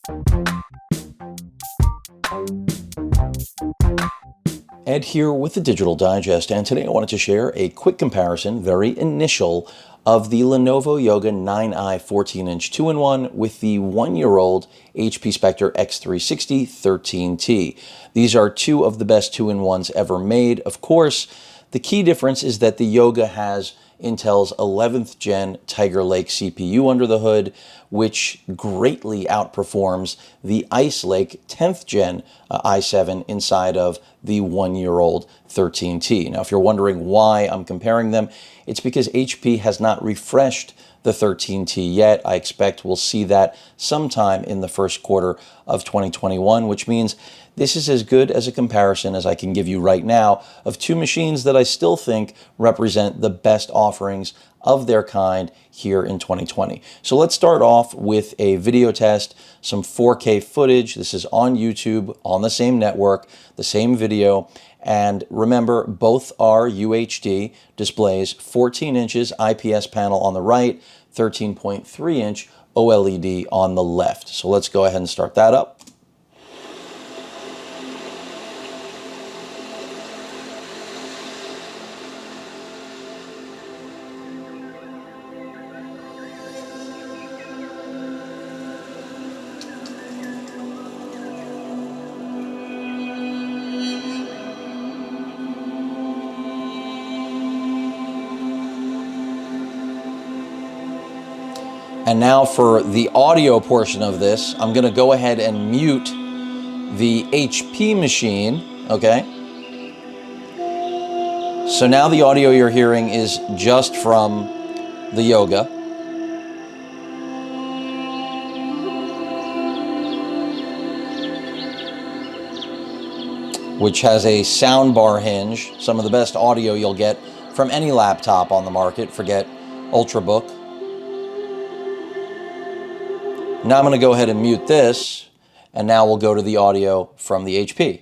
Ed here with the Digital Digest, and today I wanted to share a quick comparison, very initial, of the Lenovo Yoga 9i 14-inch 2-in-1 with the 1-year-old HP Spectre X360 13t. These are two of the best 2-in-1s ever made. Of course, the key difference is that the Yoga has Intel's 11th gen Tiger Lake CPU under the hood, which greatly outperforms the Ice Lake 10th gen i7 inside of the 1-year-old 13T. Now, if you're wondering why I'm comparing them, it's because HP has not refreshed the 13T yet. I expect we'll see that sometime in the first quarter of 2021, which means this is as good as a comparison as I can give you right now of two machines that I still think represent the best offerings of their kind here in 2020. So let's start off with a video test, some 4K footage. This is on YouTube, on the same network, the same video. And remember, both are UHD displays, 14 inches IPS panel on the right, 13.3 inch OLED on the left. So let's go ahead and start that up. And now for the audio portion of this, I'm going to go ahead and mute the HP machine, okay? So now the audio you're hearing is just from the Yoga. Which has a soundbar hinge, some of the best audio you'll get from any laptop on the market, forget Ultrabook. Now I'm going to go ahead and mute this, and now we'll go to the audio from the HP.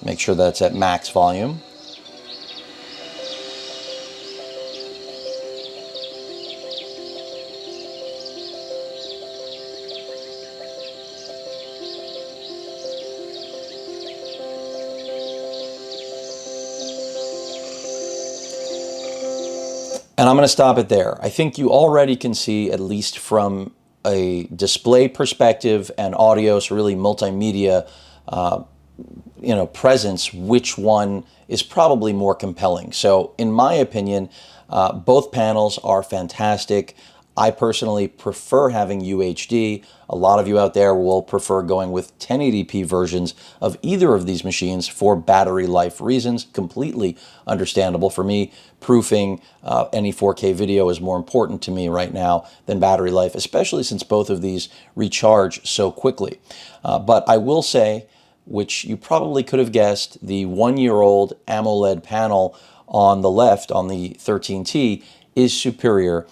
Make sure that's at max volume. And I'm going to stop it there. I think you already can see, at least from a display perspective and audio, so really multimedia, presence, which one is probably more compelling. So in my opinion, both panels are fantastic. I personally prefer having UHD. A lot of you out there will prefer going with 1080p versions of either of these machines for battery life reasons. Completely understandable. For me, proofing any 4K video is more important to me right now than battery life, especially since both of these recharge so quickly. But I will say, which you probably could have guessed, the 1-year-old AMOLED panel on the left, on the 13T, is superior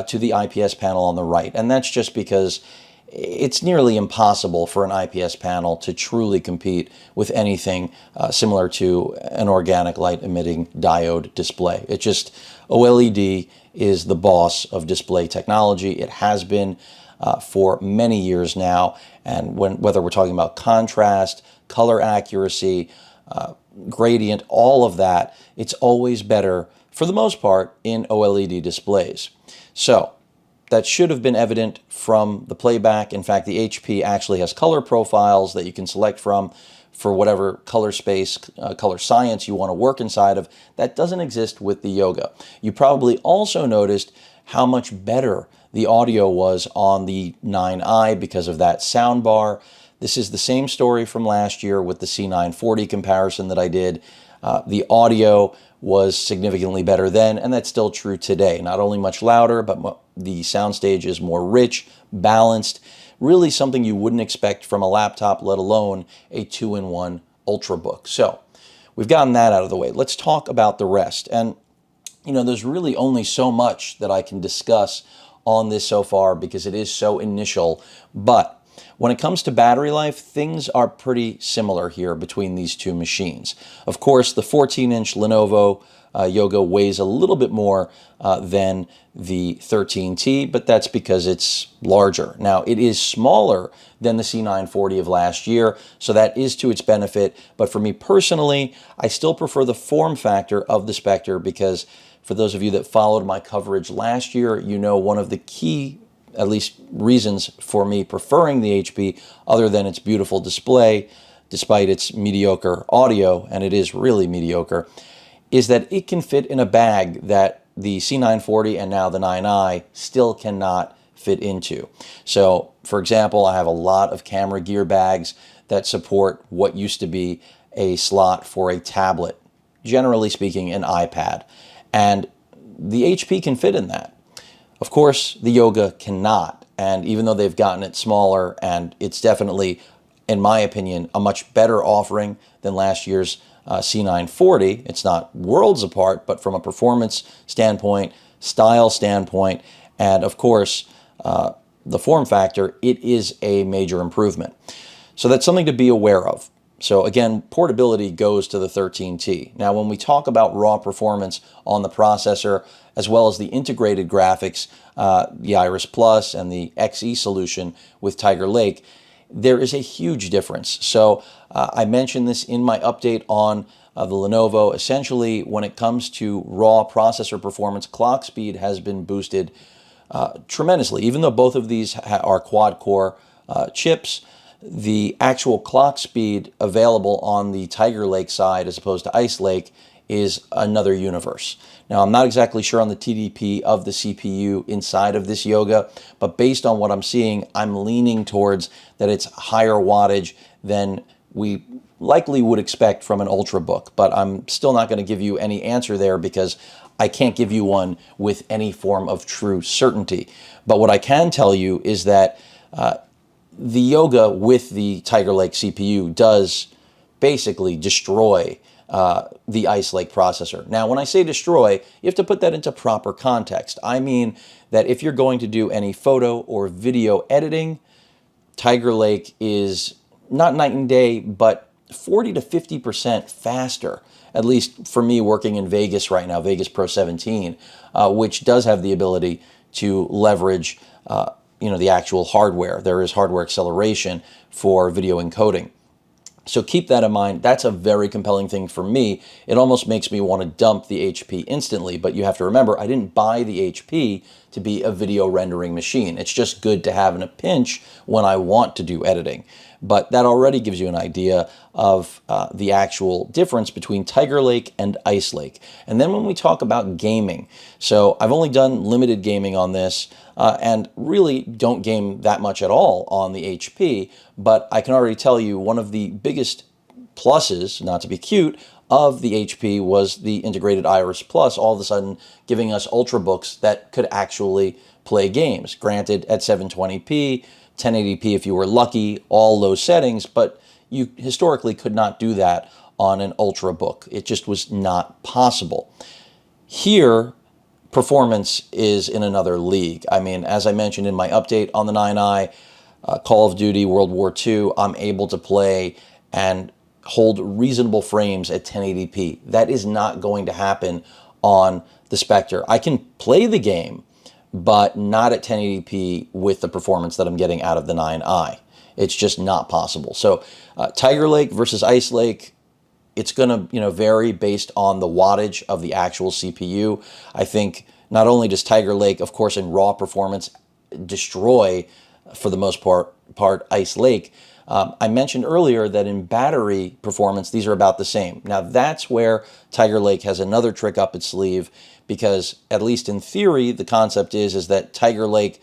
to the IPS panel on the right. And that's just because it's nearly impossible for an IPS panel to truly compete with anything similar to an organic light emitting diode display. It just, OLED is the boss of display technology. It has been for many years now. And whether we're talking about contrast, color accuracy, gradient, all of that, it's always better, for the most part, in OLED displays. So that should have been evident from the playback. In fact, the HP actually has color profiles that you can select from for whatever color space, color science you want to work inside of. That doesn't exist with the Yoga. You probably also noticed how much better the audio was on the 9i because of that sound bar. This is the same story from last year with the C940 comparison that I did. The audio was significantly better then, and that's still true today. Not only much louder, but the soundstage is more rich, balanced, really something you wouldn't expect from a laptop, let alone a 2-in-1 Ultrabook. So we've gotten that out of the way. Let's talk about the rest. And, there's really only so much that I can discuss on this so far because it is so initial, but When it comes to battery life, things are pretty similar here between these two machines. Of course, the 14-inch Lenovo Yoga weighs a little bit more than the 13T, but that's because it's larger. Now, it is smaller than the C940 of last year, so that is to its benefit. But for me personally, I still prefer the form factor of the Spectre because for those of you that followed my coverage last year, you know one of the key, at least reasons for me preferring the HP, other than its beautiful display, despite its mediocre audio, and it is really mediocre, is that it can fit in a bag that the C940 and now the 9i still cannot fit into. So, for example, I have a lot of camera gear bags that support what used to be a slot for a tablet, generally speaking, an iPad. And the HP can fit in that. Of course, the Yoga cannot. And even though they've gotten it smaller, and it's definitely, in my opinion, a much better offering than last year's C940, it's not worlds apart, but from a performance standpoint, style standpoint, and of course, the form factor, it is a major improvement. So that's something to be aware of. So again, portability goes to the 13T. Now, when we talk about raw performance on the processor, as well as the integrated graphics, the Iris Plus and the XE solution with Tiger Lake, there is a huge difference. So I mentioned this in my update on the Lenovo. Essentially, when it comes to raw processor performance, clock speed has been boosted tremendously. Even though both of these are quad-core chips, the actual clock speed available on the Tiger Lake side as opposed to Ice Lake is another universe. Now, I'm not exactly sure on the TDP of the CPU inside of this Yoga, but based on what I'm seeing, I'm leaning towards that it's higher wattage than we likely would expect from an Ultrabook. But I'm still not going to give you any answer there because I can't give you one with any form of true certainty. But what I can tell you is that the Yoga with the Tiger Lake CPU does basically destroy the Ice Lake processor. Now, when I say destroy, you have to put that into proper context. I mean that if you're going to do any photo or video editing, Tiger Lake is not night and day, but 40 to 50% faster, at least for me working in Vegas right now, Vegas Pro 17, which does have the ability to leverage the actual hardware. There is hardware acceleration for video encoding. So keep that in mind. That's a very compelling thing for me. It almost makes me want to dump the HP instantly, but you have to remember, I didn't buy the HP to be a video rendering machine. It's just good to have in a pinch when I want to do editing. But that already gives you an idea of the actual difference between Tiger Lake and Ice Lake. And then when we talk about gaming, so I've only done limited gaming on this and really don't game that much at all on the HP, but I can already tell you one of the biggest pluses, not to be cute, of the HP was the integrated Iris Plus all of a sudden giving us Ultrabooks that could actually play games. Granted, at 720p, 1080p if you were lucky, all low settings, but you historically could not do that on an Ultrabook. It just was not possible. Here, performance is in another league. I mean, as I mentioned in my update on the 9i, Call of Duty World War II, I'm able to play and hold reasonable frames at 1080p. That is not going to happen on the Spectre. I can play the game, but not at 1080p with the performance that I'm getting out of the 9i. It's just not possible. So Tiger Lake versus Ice Lake, it's going to vary based on the wattage of the actual CPU. I think not only does Tiger Lake, of course, in raw performance, destroy, for the most part Ice Lake, I mentioned earlier that in battery performance, these are about the same. Now, that's where Tiger Lake has another trick up its sleeve because, at least in theory, the concept is that Tiger Lake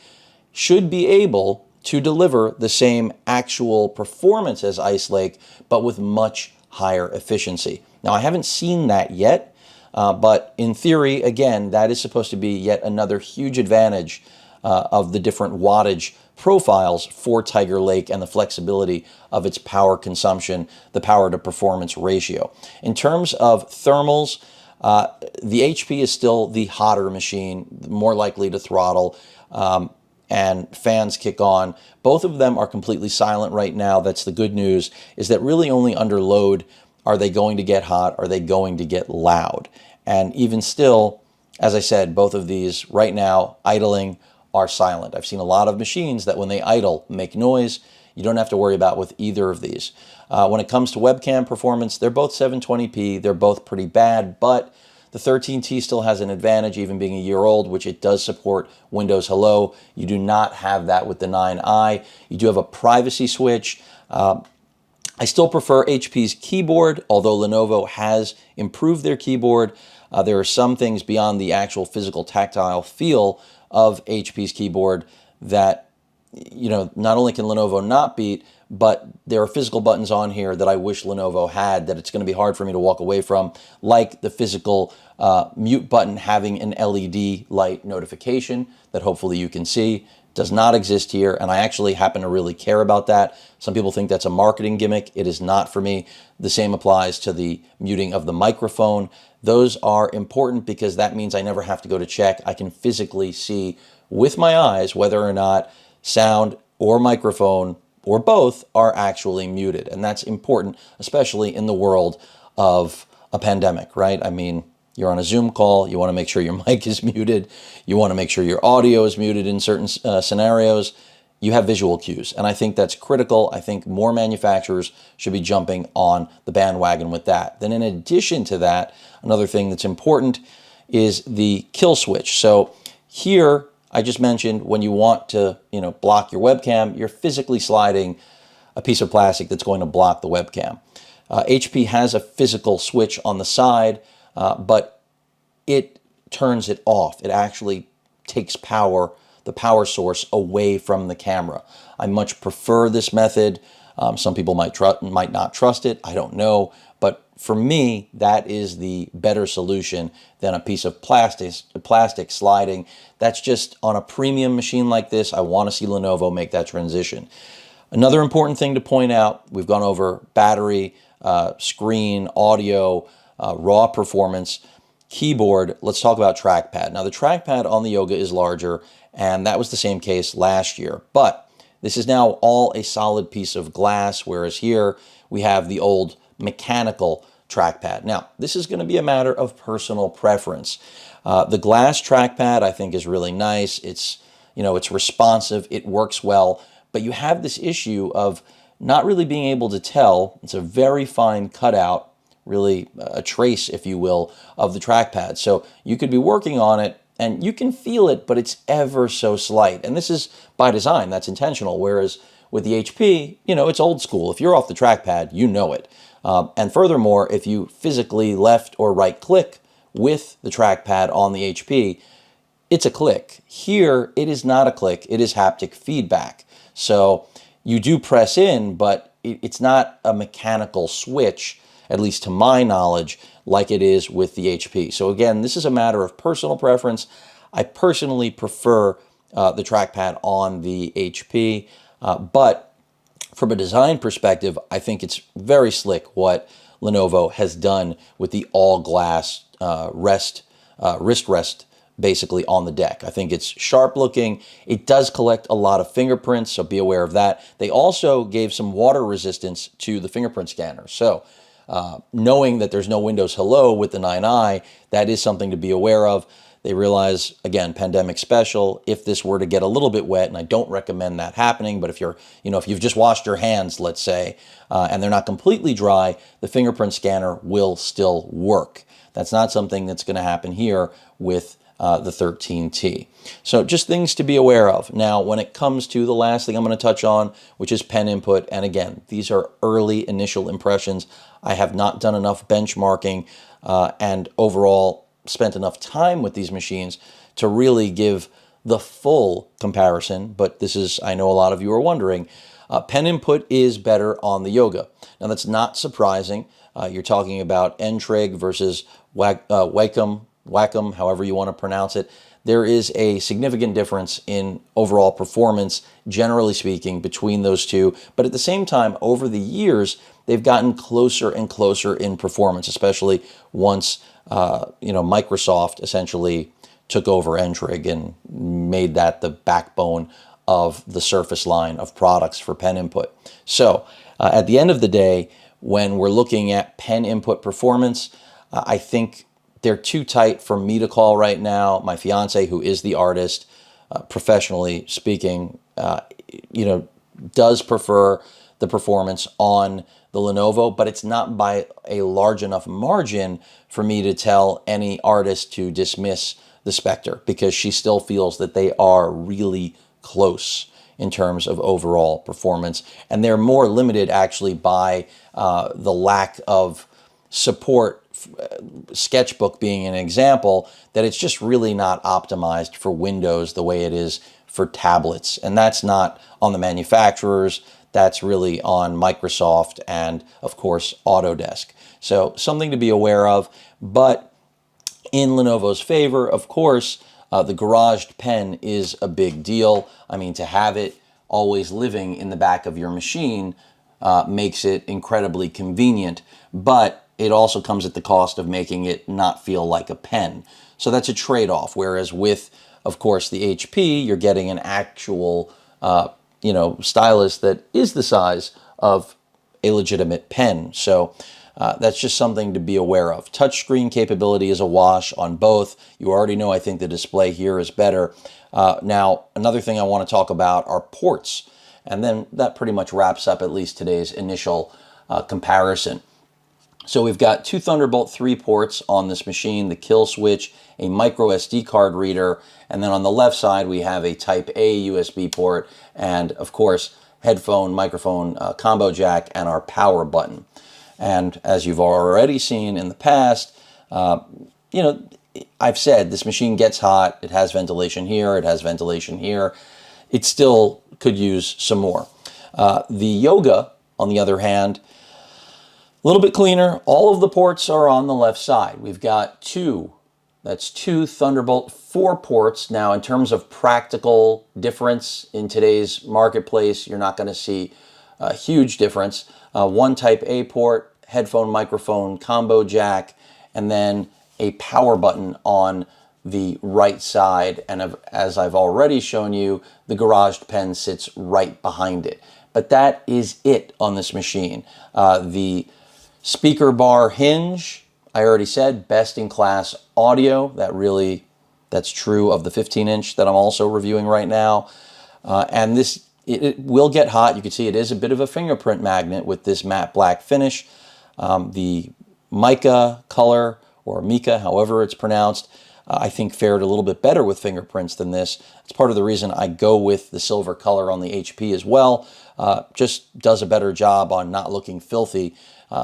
should be able to deliver the same actual performance as Ice Lake, but with much higher efficiency. Now, I haven't seen that yet, but in theory, again, that is supposed to be yet another huge advantage of the different wattage profiles for Tiger Lake and the flexibility of its power consumption, the power to performance ratio. In terms of thermals, the HP is still the hotter machine, more likely to throttle. and fans kick on. Both of them are completely silent right now. That's the good news, is that really only under load are they going to get hot, are they going to get loud. And even still, as I said, both of these right now idling are silent. I've seen a lot of machines that when they idle make noise. You don't have to worry about with either of these. When it comes to webcam performance, they're both 720p. They're both pretty bad, but the 13T still has an advantage, even being a year old, which it does support Windows Hello. You do not have that with the 9i. You do have a privacy switch. I still prefer HP's keyboard, although Lenovo has improved their keyboard. There are some things beyond the actual physical tactile feel of HP's keyboard that, not only can Lenovo not beat, but there are physical buttons on here that I wish Lenovo had that it's going to be hard for me to walk away from, like the physical mute button having an LED light notification that hopefully you can see. Does not exist here, and I actually happen to really care about that. Some people think that's a marketing gimmick. It is not for me. The same applies to the muting of the microphone. Those are important because that means I never have to go to check. I can physically see with my eyes whether or not sound or microphone or both are actually muted. And that's important, especially in the world of a pandemic, right? I mean, you're on a Zoom call, you want to make sure your mic is muted, you want to make sure your audio is muted in certain scenarios. You have visual cues, and I think that's critical. I think more manufacturers should be jumping on the bandwagon with that. Then in addition to that, another thing that's important is the kill switch. So here, I just mentioned when you want to, block your webcam, you're physically sliding a piece of plastic that's going to block the webcam. HP has a physical switch on the side, but it turns it off. It actually takes the power source away from the camera. I much prefer this method. Some people might not trust it. I don't know. But for me, that is the better solution than a piece of plastic sliding. That's just on a premium machine like this. I want to see Lenovo make that transition. Another important thing to point out, we've gone over battery, screen, audio, raw performance, keyboard. Let's talk about trackpad. Now, the trackpad on the Yoga is larger, and that was the same case last year. But this is now all a solid piece of glass, whereas here we have the old mechanical trackpad. Now, this is going to be a matter of personal preference. The glass trackpad, I think, is really nice. It's responsive. It works well. But you have this issue of not really being able to tell. It's a very fine cutout, really a trace, if you will, of the trackpad. So you could be working on it and you can feel it, but it's ever so slight. And this is by design, that's intentional. Whereas with the HP, it's old school. If you're off the trackpad, you know it. And furthermore, if you physically left or right click with the trackpad on the HP, it's a click. Here, it is not a click. It is haptic feedback. So you do press in, but it's not a mechanical switch, at least to my knowledge, like it is with the HP. So again, this is a matter of personal preference. I personally prefer the trackpad on the HP, but from a design perspective, I think it's very slick what Lenovo has done with the all-glass wrist rest basically on the deck. I think it's sharp looking. It does collect a lot of fingerprints, so be aware of that. They also gave some water resistance to the fingerprint scanner. So knowing that there's no Windows Hello with the 9i, that is something to be aware of. They realize, again, pandemic special, if this were to get a little bit wet, and I don't recommend that happening, but if if you've just washed your hands, let's say, and they're not completely dry, the fingerprint scanner will still work. That's not something that's going to happen here with the 13T. So just things to be aware of. Now, when it comes to the last thing I'm going to touch on, which is pen input, and again, these are early initial impressions. I have not done enough benchmarking and overall spent enough time with these machines to really give the full comparison, but this is, I know a lot of you are wondering, pen input is better on the Yoga. Now, that's not surprising. You're talking about N-Trig versus Wacom, however you want to pronounce it. There is a significant difference in overall performance, generally speaking, between those two. But at the same time, over the years, they've gotten closer and closer in performance, especially once Microsoft essentially took over Entrig and made that the backbone of the Surface line of products for pen input. So at the end of the day, when we're looking at pen input performance, I think they're too tight for me to call right now. My fiance, who is the artist, professionally speaking, does prefer the performance on the Lenovo, but it's not by a large enough margin for me to tell any artist to dismiss the Spectre, because she still feels that they are really close in terms of overall performance. And they're more limited actually by the lack of support, Sketchbook being an example, that it's just really not optimized for Windows the way it is for tablets. And that's not on the manufacturers, that's really on Microsoft and, of course, Autodesk. So something to be aware of. But in Lenovo's favor, of course, the garaged pen is a big deal. I mean, to have it always living in the back of your machine makes it incredibly convenient, but it also comes at the cost of making it not feel like a pen. So that's a trade-off. Whereas with, of course, the HP, you're getting an actual, stylus that is the size of a legitimate pen. So that's just something to be aware of. Touchscreen capability is a wash on both. You already know I think the display here is better. Now, another thing I want to talk about are ports. And then that pretty much wraps up at least today's initial comparison. So we've got two Thunderbolt 3 ports on this machine, the kill switch, a micro SD card reader, and then on the left side we have a Type A USB port, and of course headphone, microphone combo jack, and our power button. And as you've already seen in the past, I've said this machine gets hot, it has ventilation here, it has ventilation here. It still could use some more. The Yoga, on the other hand, a little bit cleaner. All of the ports are on the left side. We've got two Thunderbolt 4 ports. Now, in terms of practical difference in today's marketplace, you're not going to see a huge difference. One Type A port, headphone, microphone, combo jack, and then a power button on the right side. And as I've already shown you, the garaged pen sits right behind it. But that is it on this machine. The speaker bar hinge, I already said, best in class audio. That's true of the 15-inch that I'm also reviewing right now. And this, it will get hot. You can see it is a bit of a fingerprint magnet with this matte black finish. The mica color, or mica, however it's pronounced, I think fared a little bit better with fingerprints than this. It's part of the reason I go with the silver color on the HP as well. Just does a better job on not looking filthy.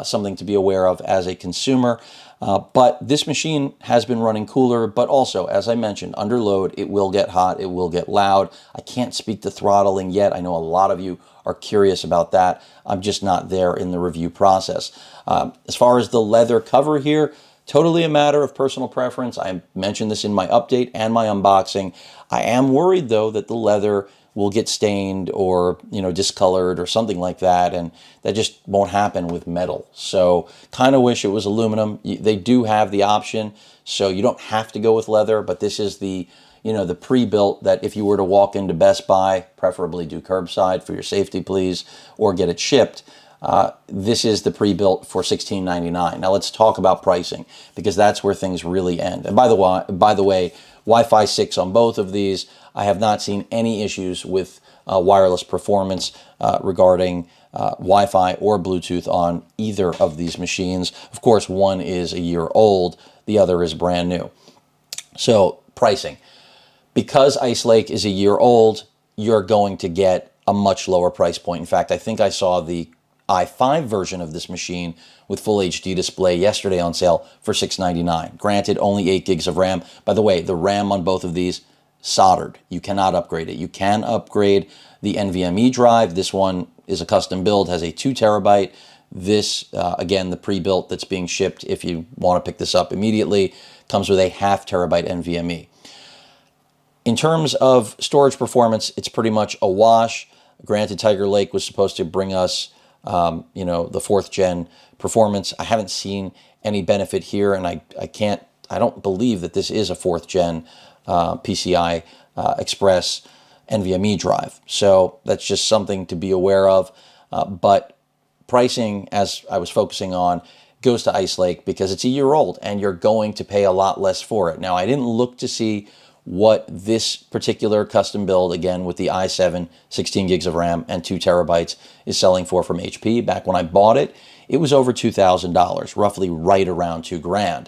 Something to be aware of as a consumer. But this machine has been running cooler, but also, as I mentioned, under load, it will get hot, it will get loud. I can't speak to throttling yet. I know a lot of you are curious about that. I'm just not there in the review process. As far as the leather cover here, totally a matter of personal preference. I mentioned this in my update and my unboxing. I am worried, though, that the leather will get stained or discolored or something like that, and that just won't happen with metal. So kind of wish it was aluminum. They do have the option, so you don't have to go with leather, but this is the the pre-built that if you were to walk into Best Buy, preferably do curbside for your safety please, or get it shipped, this is the pre-built for $16.99. Now let's talk about pricing, because that's where things really end. And by the way, Wi-Fi 6 on both of these. I have not seen any issues with wireless performance regarding Wi-Fi or Bluetooth on either of these machines. Of course, one is a year old, the other is brand new. So pricing. Because Ice Lake is a year old, you're going to get a much lower price point. In fact, I think I saw the i5 version of this machine with full HD display yesterday on sale for $699. Granted, only 8 gigs of RAM. By the way, the RAM on both of these, soldered. You cannot upgrade it. You can upgrade the NVMe drive. This one is a custom build, has a 2 terabyte. This, again, the pre-built that's being shipped, if you want to pick this up immediately, comes with a 0.5 terabyte NVMe. In terms of storage performance, it's pretty much a wash. Granted, Tiger Lake was supposed to bring us the 4th gen performance. I haven't seen any benefit here, and I don't believe that this is a 4th gen PCI Express NVMe drive. So that's just something to be aware of. But pricing, as I was focusing on, goes to Ice Lake because it's a year old and you're going to pay a lot less for it. Now, I didn't look to see what this particular custom build, again with the i7, 16 gigs of RAM and 2 terabytes, is selling for from HP. Back when I bought it, it was over $2,000, roughly right around $2,000.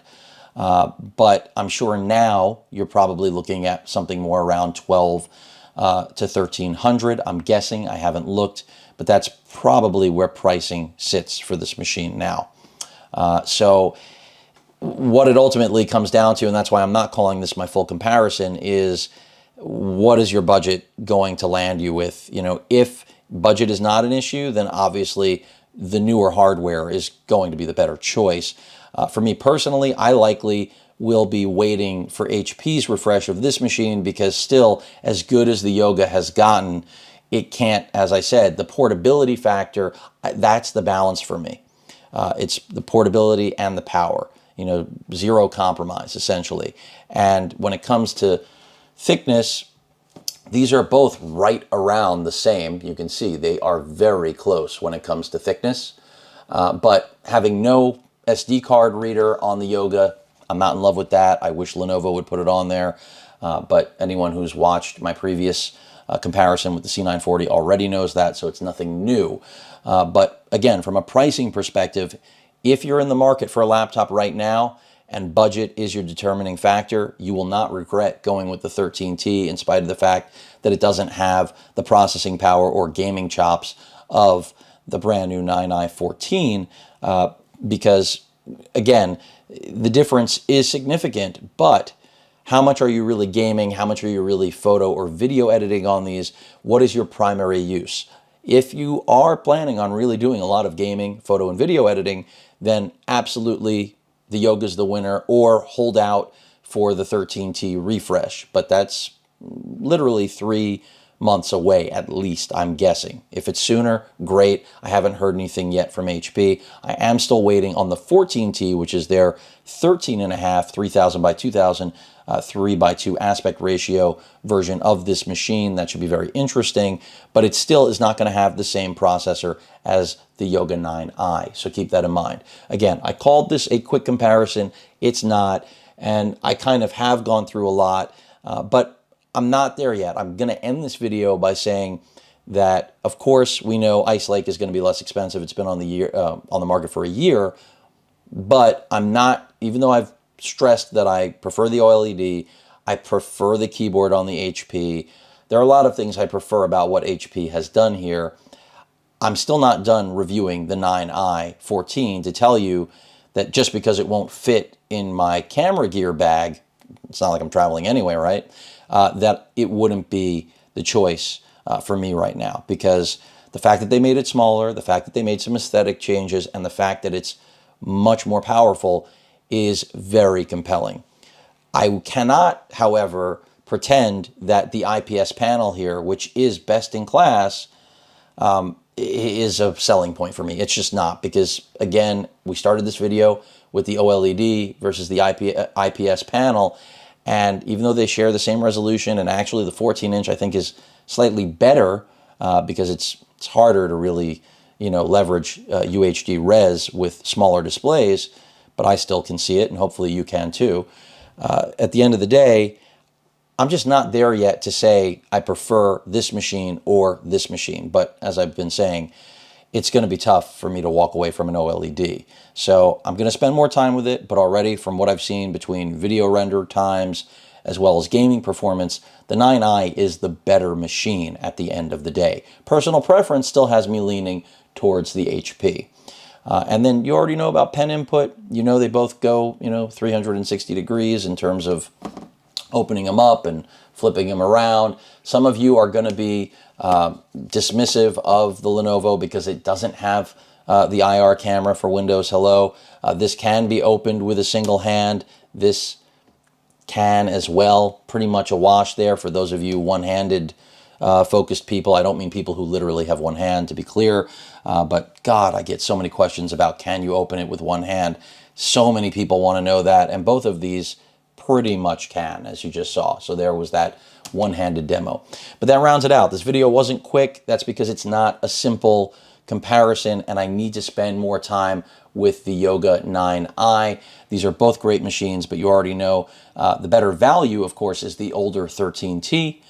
But I'm sure now you're probably looking at something more around 12 to 1300. I'm guessing, I haven't looked, but that's probably where pricing sits for this machine now. So what it ultimately comes down to, and that's why I'm not calling this my full comparison, is what is your budget going to land you with? You know, if budget is not an issue, then obviously the newer hardware is going to be the better choice. For me personally, I likely will be waiting for HP's refresh of this machine because still, as good as the Yoga has gotten, it can't, as I said, the portability factor, that's the balance for me. It's the portability and the power, you know, zero compromise essentially. And when it comes to thickness, these are both right around the same. You can see they are very close when it comes to thickness. But having no SD card reader on the Yoga, I'm not in love with that. I wish Lenovo would put it on there. But anyone who's watched my previous comparison with the C940 already knows that, so it's nothing new. But again, from a pricing perspective, if you're in the market for a laptop right now and budget is your determining factor, you will not regret going with the 13T in spite of the fact that it doesn't have the processing power or gaming chops of the brand new 9i 14, because again, the difference is significant, but how much are you really gaming? How much are you really photo or video editing on these? What is your primary use? If you are planning on really doing a lot of gaming, photo and video editing, then absolutely the Yoga's the winner, or hold out for the 13T refresh. But that's literally 3 months away at least, I'm guessing. If it's sooner, great. I haven't heard anything yet from HP. I am still waiting on the 14T, which is their 13.5, 3000 by 2000, 3 by 2 aspect ratio version of this machine. That should be very interesting, but it still is not going to have the same processor as the Yoga 9i, so keep that in mind. Again, I called this a quick comparison. It's not, and I kind of have gone through a lot, but I'm not there yet. I'm going to end this video by saying that, of course, we know Ice Lake is going to be less expensive. It's been on the market for a year, but I'm not, even though I've stressed that I prefer the OLED, I prefer the keyboard on the HP. There are a lot of things I prefer about what HP has done here. I'm still not done reviewing the 9i 14 to tell you that just because it won't fit in my camera gear bag, it's not like I'm traveling anyway, right? That it wouldn't be the choice for me right now, because the fact that they made it smaller, the fact that they made some aesthetic changes, and the fact that it's much more powerful is very compelling. I cannot, however, pretend that the IPS panel here, which is best in class, is a selling point for me. It's just not, because again, we started this video with the OLED versus the IPS panel, and even though they share the same resolution, and actually the 14-inch I think is slightly better because it's harder to really, you know, leverage UHD res with smaller displays, but I still can see it, and hopefully you can too. At the end of the day, I'm just not there yet to say I prefer this machine or this machine. But as I've been saying, it's going to be tough for me to walk away from an OLED. So I'm going to spend more time with it, but already from what I've seen between video render times as well as gaming performance, the 9i is the better machine at the end of the day. Personal preference still has me leaning towards the HP. And then you already know about pen input. You know they both go, 360 degrees in terms of opening them up and flipping them around. Some of you are going to be dismissive of the Lenovo because it doesn't have the IR camera for Windows Hello. This can be opened with a single hand. This can as well. Pretty much a wash there for those of you one-handed focused people. I don't mean people who literally have one hand, to be clear, but God, I get so many questions about can you open it with one hand. So many people want to know that, and both of these pretty much can, as you just saw. So there was that one-handed demo. But that rounds it out. This video wasn't quick. That's because it's not a simple comparison, and I need to spend more time with the Yoga 9i. These are both great machines, but you already know the better value, of course, is the older 13T.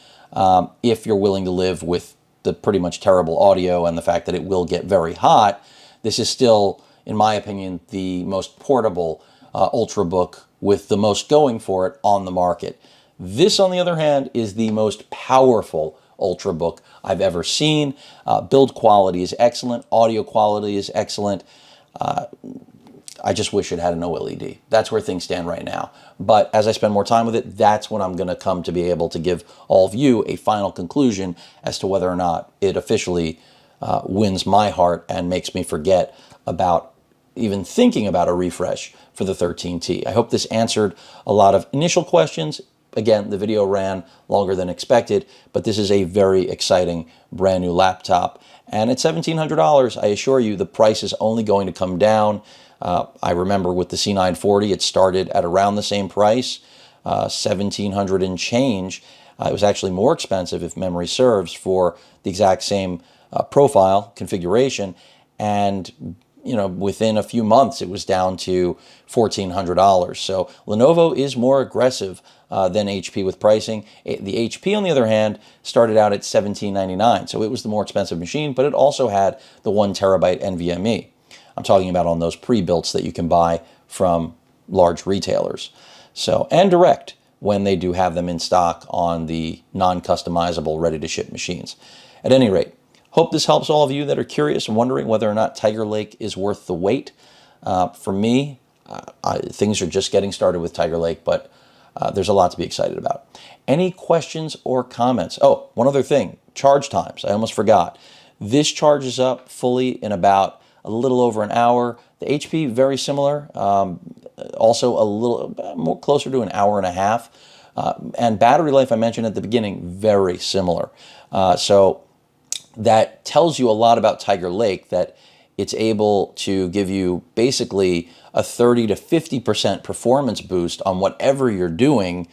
If you're willing to live with the pretty much terrible audio and the fact that it will get very hot, this is still, in my opinion, the most portable Ultrabook with the most going for it on the market. This, on the other hand, is the most powerful Ultrabook I've ever seen. Build quality is excellent. Audio quality is excellent. I just wish it had an OLED. That's where things stand right now. But as I spend more time with it, that's when I'm going to come to be able to give all of you a final conclusion as to whether or not it officially wins my heart and makes me forget about even thinking about a refresh for the 13T. I hope this answered a lot of initial questions. Again, the video ran longer than expected, but this is a very exciting brand new laptop. And at $1,700, I assure you the price is only going to come down. I remember with the C940, it started at around the same price, $1,700 and change. It was actually more expensive, if memory serves, for the exact same profile configuration. And within a few months, it was down to $1,400. So Lenovo is more aggressive than HP with pricing. The HP, on the other hand, started out at $1,799. So it was the more expensive machine, but it also had the 1 terabyte NVMe. I'm talking about on those pre-builts that you can buy from large retailers. So, and direct when they do have them in stock on the non-customizable, ready-to-ship machines. At any rate, hope this helps all of you that are curious and wondering whether or not Tiger Lake is worth the wait. For me, things are just getting started with Tiger Lake, but there's a lot to be excited about. Any questions or comments? Oh, one other thing, charge times. I almost forgot. This charges up fully in about a little over an hour. The HP, very similar, also a little more closer to an hour and a half. And battery life, I mentioned at the beginning, very similar. So that tells you a lot about Tiger Lake, that it's able to give you basically a 30 to 50% performance boost on whatever you're doing,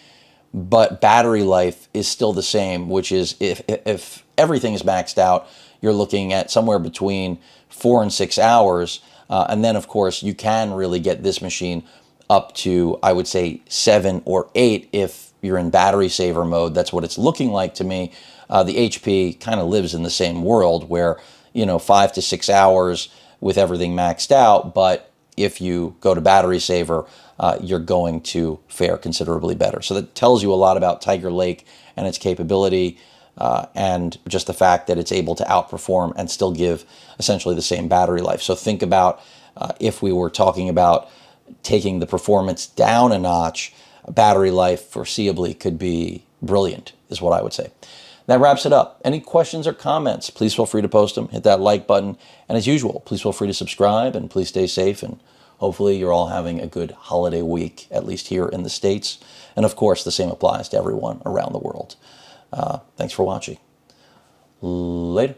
but battery life is still the same, which is if everything is maxed out, you're looking at somewhere between 4 and 6 hours. And then, of course, you can really get this machine up to, I would say, 7 or 8 if you're in battery saver mode. That's what it's looking like to me. The HP kind of lives in the same world where, 5 to 6 hours with everything maxed out. But if you go to battery saver, you're going to fare considerably better. So that tells you a lot about Tiger Lake and its capability. And just the fact that it's able to outperform and still give essentially the same battery life. So think about if we were talking about taking the performance down a notch, battery life foreseeably could be brilliant, is what I would say. That wraps it up. Any questions or comments, please feel free to post them. Hit that like button. And as usual, please feel free to subscribe and please stay safe. And hopefully you're all having a good holiday week, at least here in the States. And of course, the same applies to everyone around the world. Thanks for watching. Later.